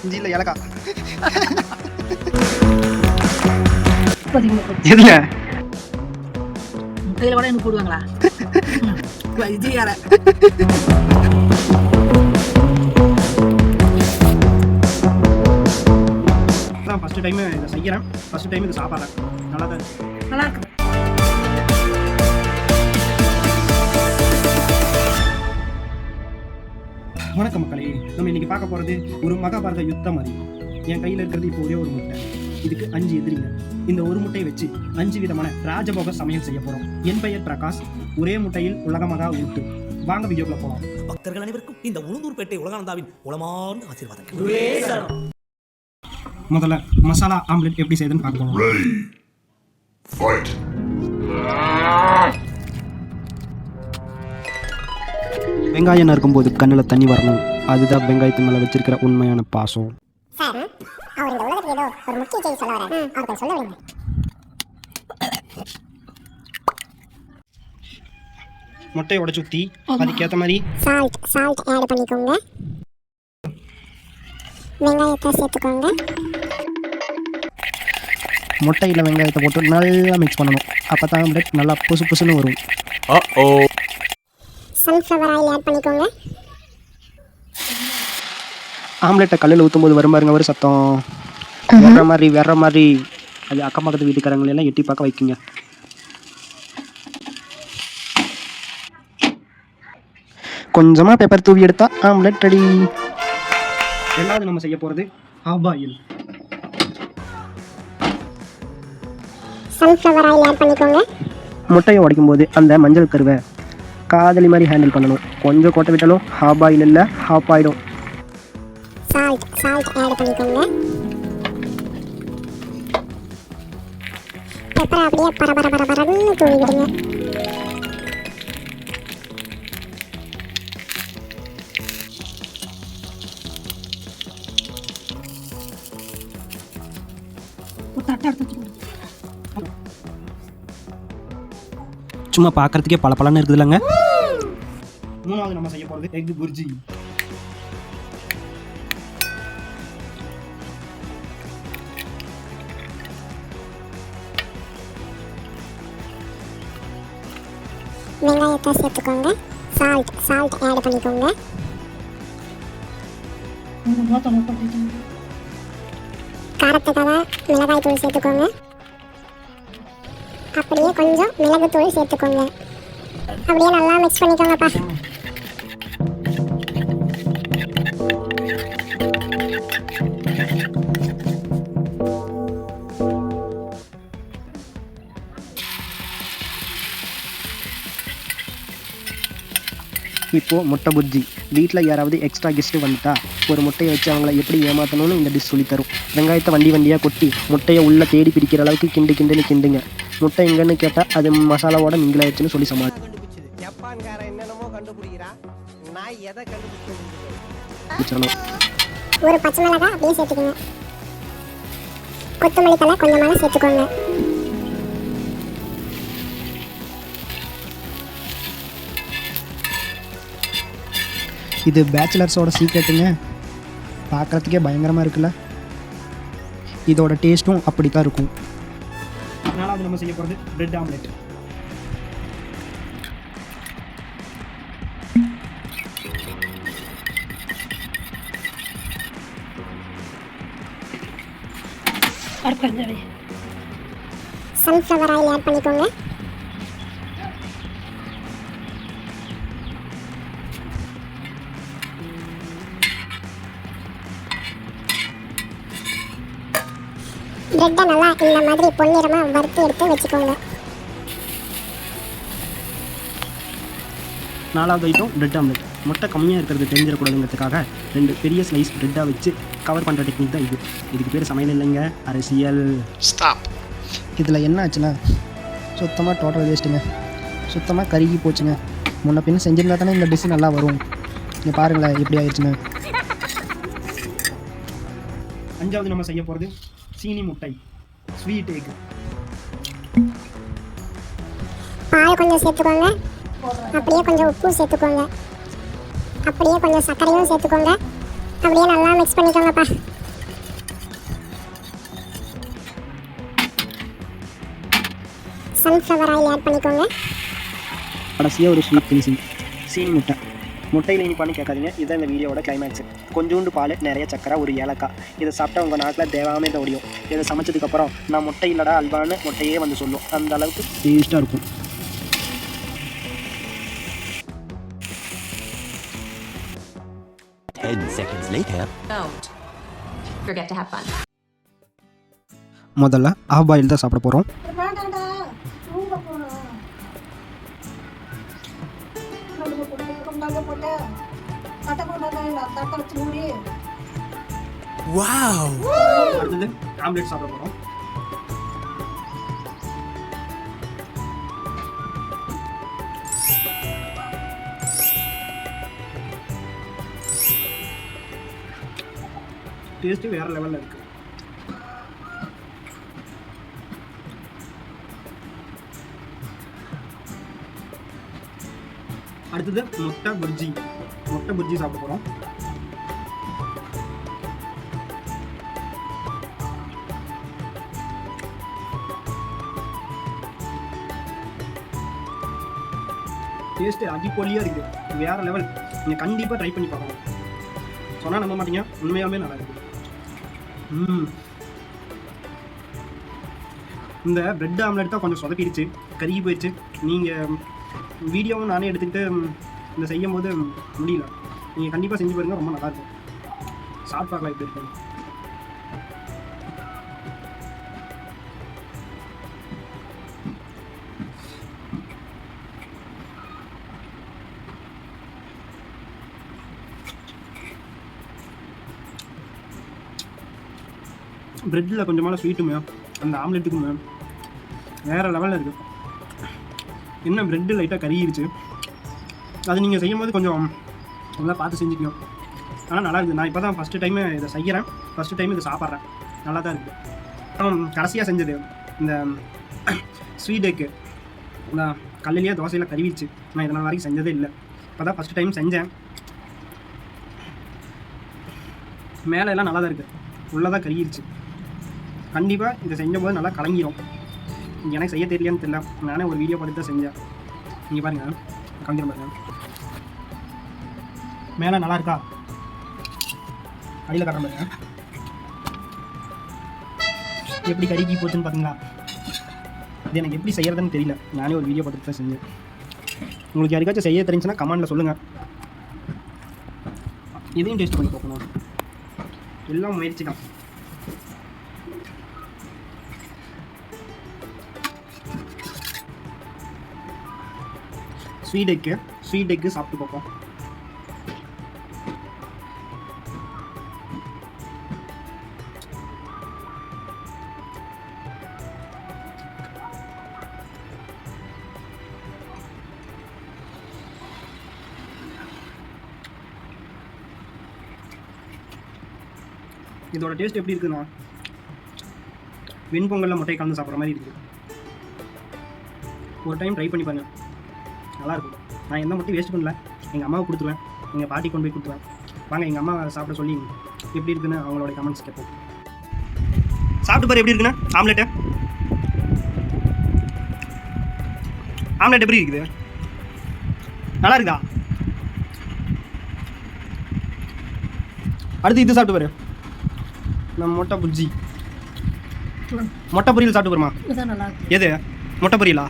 இஞ்சி இல்லை ஏலக்காய். எதுல முட்டையில கூட எனக்கு போடுவாங்களா? விஜயார நான் ஃபர்ஸ்ட் டைம் இதை செய்கிறேன். ஃபர்ஸ்ட் டைம் இது சாப்பிட்றேன். நல்லா தான் இருக்கு. நல்லா இருக்கு. வணக்கம் மக்களே, நம்ம இன்னைக்கு பார்க்க போகிறது ஒரு மகாபாரத யுத்தம் மாதிரி. என் கையில் இருக்கிறது இப்போ ஒரே ஒரு முட்டை. இதுக்கு 5 எதிரிங்க. இந்த ஒரு முட்டையை வச்சு 5 விதமான ராஜபோக சமையல் செய்ய போகிறோம். என் பெயர் பிரகாஷ். ஒரே முட்டையில் உலகமகா ஊட்டு. வாங்க வீடியோக்குள்ள போகலாம். பக்தர்கள் அனைவருக்கும் இந்த உளுந்தூர்பேட்டை உலகானந்தாவின் உளமார்ந்த ஆசீர்வாதம். முதல்ல மசாலா ஆம்லெட் எப்படி செய்யுதுன்னு பார்க்க போகலாம். வெங்காயம் நறுக்கும்போது கண்ணில் தண்ணி வரணும். அதுதான் வெங்காயத்து மேலே வச்சிருக்கிற உண்மையான பாசம். சார், அவர் இந்த உலகத்துக்கு ஏதோ ஒரு முக்கிய செய்தி சொல்ல வராரு. அவர் சொல்ல விடுங்க. முட்டையை உடச்சு ஊற்றி அதுக்கேற்ற மாதிரி சால்ட் ஆட் பண்ணிக்கோங்க. வெங்காயத்தை சேர்த்துக்கோங்க. முட்டையில் வெங்காயத்தை போட்டு நல்லா மிக்ஸ் பண்ணணும். அப்போ தான் ஆம்லெட் நல்லா புசு புசுன்னு வரும். சன்ஃப்ளவர் ஆயில் ஆட் பண்ணிக்கோங்க. ஆம்லெட்டை கல்லில் ஊற்றும் போது வரும் பாருங்க ஒரு சத்தம். வேற மாதிரி அது அக்கம் பக்கத்து வீட்டுக்காரங்களெல்லாம் எட்டி பார்க்க வைக்குங்க. கொஞ்சமாக பேப்பர் தூவி எடுத்தா ஆம்லெட் ரெடி. ரெண்டாவது நம்ம செய்ய போகிறது half oil. Sunflower oil add பண்ணிக்கோங்க. முட்டையை உடைக்கும் போது அந்த மஞ்சள் கருவை காதலி மாதிரி ஹேண்டில் பண்ணணும். கொஞ்சம் கொட்டை விட்டாலும் ஹாஃப் ஆயில் இல்லை, ஹாஃப் ஆயிடும். சால்ட் ஆட் பண்ணிக்கோங்க. பெப்பர் அப்படியே பரபரன்னு தூவி விடுங்க. சும்மா பார்க்கறதுக்கே பல பலன்னு இருக்குது இல்லைங்க. மூணாவது நம்ம செய்ய போகிறது எக் புர்ஜி. வெங்காயத்தை சேர்த்துக்கோங்க. சால்ட் ஆட் பண்ணிக்கோங்க. காரத்துக்காக மிளகாய் தூள் சேர்த்துக்கோங்க. அப்படியே கொஞ்சம் மிளகு தூள் சேர்த்துக்கோங்க. அப்படியே நல்லா மிக்ஸ் பண்ணிக்கோங்கப்பா. இப்போது முட்டை புர்ஜி. வீட்டில் யாராவது எக்ஸ்ட்ரா கெஸ்ட்டு வந்துட்டா ஒரு முட்டையை வச்சு அவங்கள எப்படி ஏமாற்றணும்னு இந்த டிஷ் சொல்லித்தரும். வெங்காயத்தை வண்டியாக கொட்டி முட்டையை உள்ளே தேடி பிடிக்கிற அளவுக்கு கிண்டுன்னு கிண்டுங்க. முட்டை எங்கன்னு கேட்டால் அது மசாலாவோட மிங்கிலாயிடுச்சுன்னு சொல்லி ஜப்பான்காரன் என்னென்னமோ கண்டுபிடிக்கிறா. நான் எதை சமாளிச்சிடணும். ஒரு பச்சை மிளகாய் அப்படியே சேர்த்துக்கோங்க. கொத்தமல்லி தலை கொஞ்சமாக சேர்த்துக்கோங்க. இது பேச்சுலர்ஸோட சீக்ரெட்டுங்க. பார்க்குறதுக்கே பயங்கரமாக இருக்குல்ல. இதோட டேஸ்ட்டும் அப்படி தான் இருக்கும். நாலாவது நம்ம செய்ய போகிறது bread omelette. Sunflower oil add பண்ணிக்கோங்க. பிரெட்டை நல்லா இந்த மாதிரி பொன்னிறமாக வறுத்து எடுத்து வச்சுக்கோங்க. நாலாவது ஐட்டம் பிரெட் ஆம்லெட். முட்டை கம்மியாக இருக்கிறது தெரிஞ்சிடக்கூடாதுங்கிறதுக்காக 2 பெரிய ஸ்லைஸ் பிரெட்டாக வச்சு கவர் பண்ணுற டெக்னிக் தான் இது. இதுக்கு பேர் சமையல் இல்லைங்க, அரசியல். இதில் என்ன ஆச்சுன்னா சுத்தமாக டோட்டல் வேஸ்ட்டுங்க. சுத்தமாக கருகி போச்சுங்க. முன்ன பின்ன செஞ்சிருந்தா தானே இந்த டிஷ் நல்லா வரும். இங்கே பாருங்களேன் எப்படி ஆயிடுச்சுங்க. அஞ்சாவது நம்ம செய்ய போகிறது சீனி முட்டை, ஸ்வீட் எக். பால் கொஞ்சம் சேர்த்துக்கோங்க. அப்படியே கொஞ்சம் உப்பு சேர்த்துக்கோங்க. அப்படியே கொஞ்சம் சர்க்கரையும் சேர்த்துக்கோங்க. அப்படியே நல்லா மிக்ஸ் பண்ணிக்கோங்கப்பா. சன்ஃப்ளவர் ஆயில் ஆட் பண்ணிக்கோங்க. கடைசியாக ஒரு ஸ்வீட் ஃபினிஷிங், சீனி முட்டை. முட்டையில் இனிப்பான்னு கேட்காதீங்க, இதுதான் இந்த வீடியோவோட கிளைமேக்ஸ். கொஞ்சோண்டு பால், நிறைய சக்கரை, ஒரு ஏலக்காய். இதை சாப்பிட்டா உங்கள் நாட்டில் தேவாமல் இதை ஒடியும். இதை சமைச்சதுக்கப்புறம் நான் முட்டை இல்லடா அல்வான்னு முட்டையே வந்து சொல்லும். அந்த அளவுக்கு டேஸ்ட்டாக இருக்கும். Don't forget to have fun. முதல்ல ஆஃப் பாயில் தான் சாப்பிட போகிறோம். வேண்டாம்டா தூங்க போகணும். போட்டு தட்டை கொண்டாங்க தட்டை வச்சு மூடி. அடுத்தது ஆம்லெட் சாப்பிட போகிறோம். டேஸ்ட்டு வேறு லெவலில் இருக்குது. அடுத்தது முட்டை புர்ஜி சாப்பிட போகிறோம். டேஸ்ட்டு அடிப்பொலியாக இருக்குது, வேறு லெவல். நீங்கள் கண்டிப்பாக ட்ரை பண்ணி பார்க்கணும். சொன்னால் நம்ப மாட்டீங்க, உண்மையாகவே நல்லா இருக்குது. இந்த பிரெட் ஆம்லெட் தான் கொஞ்சம் சொதப்பிடுச்சு, கருகி போயிடுச்சு. நீங்கள் வீடியோவும் நானே எடுத்துக்கிட்டு இந்த செய்யும் போது முடியல. நீங்கள் கண்டிப்பாக செஞ்சு பாருங்கள், ரொம்ப நல்லாயிருக்கும். சாப்பிட்டு பார்க்கலாம் எப்படி இருக்கும். ப்ரெட்டில் கொஞ்சமான ஸ்வீட்டுமே அந்த ஆம்லெட்டுக்குமே வேறு லெவலில் இருக்குது. என்ன ப்ரெட்டு லைட்டாக கருகிருச்சு, அது நீங்கள் செய்யும் போது கொஞ்சம் நல்லா பார்த்து செஞ்சுக்கணும். ஆனால் நல்லா இருக்குது. நான் இப்போ தான் ஃபஸ்ட்டு டைமு இதை செய்கிறேன், ஃபஸ்ட்டு டைம் இதை சாப்பிட்றேன். நல்லா தான் இருக்குது. அப்புறம் கடைசியாக செஞ்சது இந்த ஸ்வீட் எக்கு. நான் கல்லிலேயே தோசையில் கருவிச்சு. நான் இதனால் வரைக்கும் செஞ்சதே இல்லை, இப்போ தான் ஃபஸ்ட்டு டைம் செஞ்சேன். மேலே எல்லாம் நல்லா தான் இருக்குது, உள்ளே தான் கருகிருச்சு. கண்டிப்பாக இதை செஞ்ச போது நல்லா கலங்கிடும். எனக்கு செய்ய தெரியலையான்னு தெரியல, நானே ஒரு வீடியோ பார்த்து தான் செஞ்சேன். நீங்கள் பாருங்கள், கலங்கிடும் பாருங்கள். மேலே நல்லா இருக்கா, அடியில் கட்டுற பாருங்க எப்படி கருகி போச்சுன்னு பார்த்தீங்களா. இது எனக்கு எப்படி செய்கிறதுன்னு தெரியல, நானே ஒரு வீடியோ பார்த்துட்டு தான் செஞ்சேன். உங்களுக்கு யாருக்காச்சும் செய்ய தெரிஞ்சுன்னா கமெண்டில் சொல்லுங்கள். இதையும் டேஸ்ட் பண்ணி பார்க்கணும். எல்லாம் முயற்சி தான். ஸ்வீட் எக்கு சாப்பிட்டு பார்ப்போம். இதோட டேஸ்ட் எப்படி இருக்குன்னா, வெண்பொங்கலில் முட்டை கலந்து சாப்பிட்ற மாதிரி இருக்குது. ஒரு டைம் ட்ரை பண்ணி பாருங்க, நல்லாயிருக்கும். நான் எந்த மட்டும் வேஸ்ட் பண்ணல, எங்கள் அம்மாவுக்கு கொடுத்துருவேன், எங்கள் பாட்டி கொண்டு போய் கொடுத்துருவேன். வாங்க எங்கள் அம்மா சாப்பிட சொல்லி எப்படி இருக்குன்னு அவங்களோட கமெண்ட்ஸ் கேட்போம். சாப்பிட்டு பாரு எப்படி இருக்குண்ணா ஆம்லெட்டு. ஆம்லெட் எப்படி இருக்குது, நல்லா இருக்குதா? அடுத்து இது சாப்பிட்டு பாரு, நம்ம முட்டை புஜ்ஜி. முட்டை பொரியல் சாப்பிட்டு பாருமா. இதுதான் நல்லா இருக்கு. எது முட்டை பொரியலா?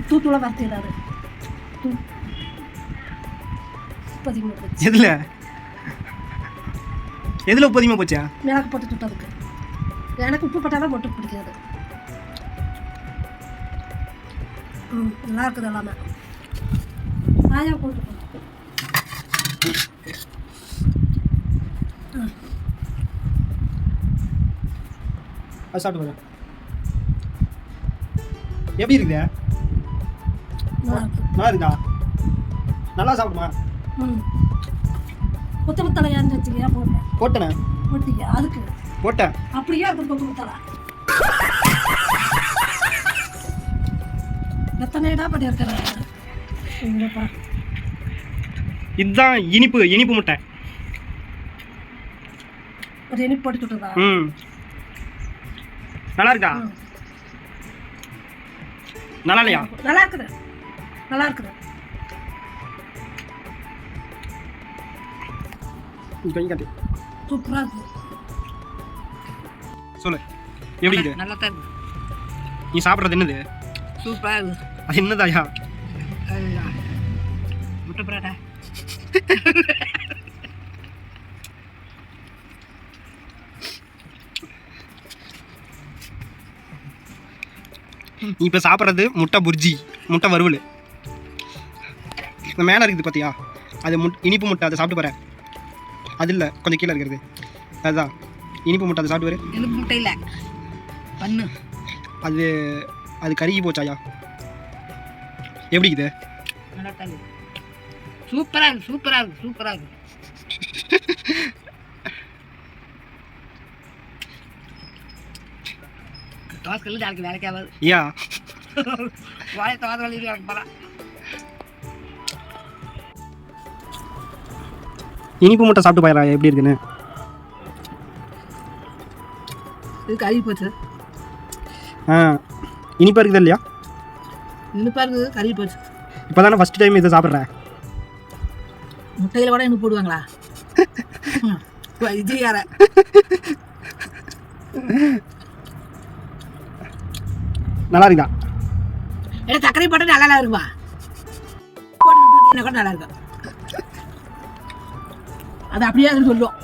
தூத்துள வறுத்துறாரு. எதில் உப்பு அதிகமாக போச்சா? மிளகு போட்டு சுட்டதுக்கு. எனக்கு உப்பு போட்டாலும் போட்டு பிடிக்காது. நல்லா இருக்குது எல்லாமே. ஆயா போட்டு அது சாப்பிட்டு பாரு எப்படி இருக்குதா? நல்லா இருக்குதா? நல்லா சாப்பிடுமா? கொத்து முத்தலை ஏன்னு வச்சுக்கியா போட்டேன். போட்டேனே போட்டீங்க அதுக்கு போட்டேன். அப்படியே இருக்கும் கொத்து முத்தலை. எத்தனை இடம் பண்ணி இருக்கிறேன். இதுதான் இனிப்பு முட்டை. ஒரு இனிப்பு போட்டு சுட்டுதா? நல்லா இருக்கா? நல்லா இல்லையா? நல்லா இருக்குது, நல்லா இருக்குது. கை காட்டு. சூப்பராக இருக்குது. சொல்லு எப்படி இது? நல்லா தான் இருக்குது. நீ சாப்பிட்றது என்னது? சூப்பராக இருக்குது. அது என்னதாயா? முட்டை பரோட்டா. நீ இப்போ சாப்பிட்றது முட்டை புர்ஜி, முட்டை வறுவல். இந்த மேலே இருக்குது பார்த்தியா, அது இனிப்பு முட்டை. அதை சாப்பிட்டு பாரு. அது இல்லை, கொஞ்சம் கீழே இருக்கிறது அதுதான் இனிப்பு முட்டை. அதை சாப்பிட்டு பாரு. இனிப்பு முட்டை இல்லை, பண்ணு. அது அது கருகி போச்சாயா? எப்படி இது? நல்லா தான் இருக்குது. சூப்பராக இருக்குது, சூப்பராக இருக்குது, சூப்பராக இருக்குது. தோசைக்கல்லு நாளைக்கு வேலைக்கு ஆகாது. யா வாழை தோசை வலி எனக்கு போகிறேன். இனிப்பு முட்டை சாப்பிட்டு பாயரா எப்படி இருக்குன்னு. இது கறி போச்சு. இனிப்பாக இருக்குது இல்லையா? இனிப்பாக இருக்குது, கறி போச்சு. இப்போ தானே ஃபஸ்ட் டைம் இதை சாப்பிட்றேன். முட்டையில் கூட இன்னும் போடுவாங்களா? இது யார நல்லா இருக்குதா? ஏன்னா சர்க்கரை போட்டால் நல்லா இருக்குமா? போட்டு கூட நல்லா இருக்கும். அது அப்படியே அது சொல்லுவோம்.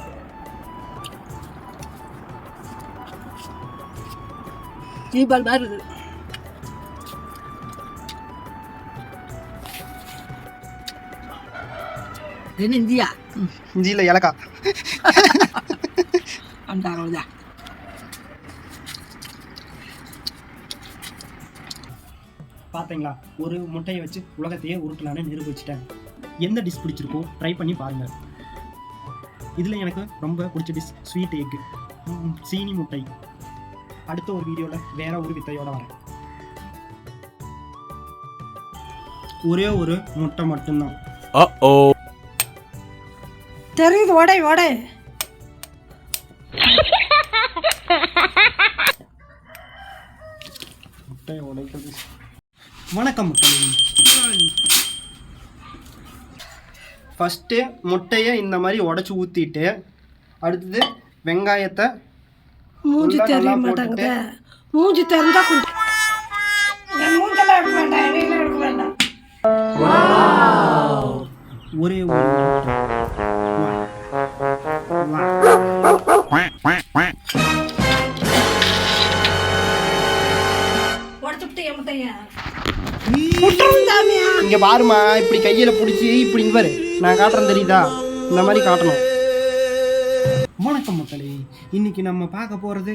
சீப்பால் மாதிரி இருக்குது. என்ன இந்தியா? இஞ்சியில் இலக்கா. அந்த அவ்வளோதான். பார்த்தீங்களா, ஒரு முட்டையை வச்சு உலகத்தையே உருட்டலான்னு நிரூபிச்சிட்டேன். எந்த டிஷ் பிடிச்சிருக்கோ ட்ரை பண்ணி பாருங்கள். இதில் எனக்கு ரொம்ப பிடிச்ச டிஷ் ஸ்வீட் எக்கு, சீனி முட்டை. அடுத்த ஒரு வீடியோவில் வேற ஒரு வித்தையோடு வரேன். ஒரே ஒரு முட்டை மட்டும்தான். தெரியுது, ஓடை ஓடை. முட்டையை உடைக்கிறது. வணக்கம் மக்களே. ஃபஸ்ட்டு முட்டையை இந்த மாதிரி உடச்சி ஊற்றிட்டு, அடுத்தது வெங்காயத்தை மூஞ்சி தெரிய மாட்டாங்க. மூஞ்சி தெரிஞ்சா மூஞ்செல்லாம் எடுக்க வேண்டாம், இடையில எடுக்க வேண்டாம். ஒரே ஒரு இங்க பாருமா, இப்படி கையில பிடிச்சி இப்படி இங்க பாரு, நான் காட்டுறேன் தெரியுதா? இந்த மாதிரி காட்டணும். வணக்கம் மக்களே, இன்னைக்கு நம்ம பார்க்க போறது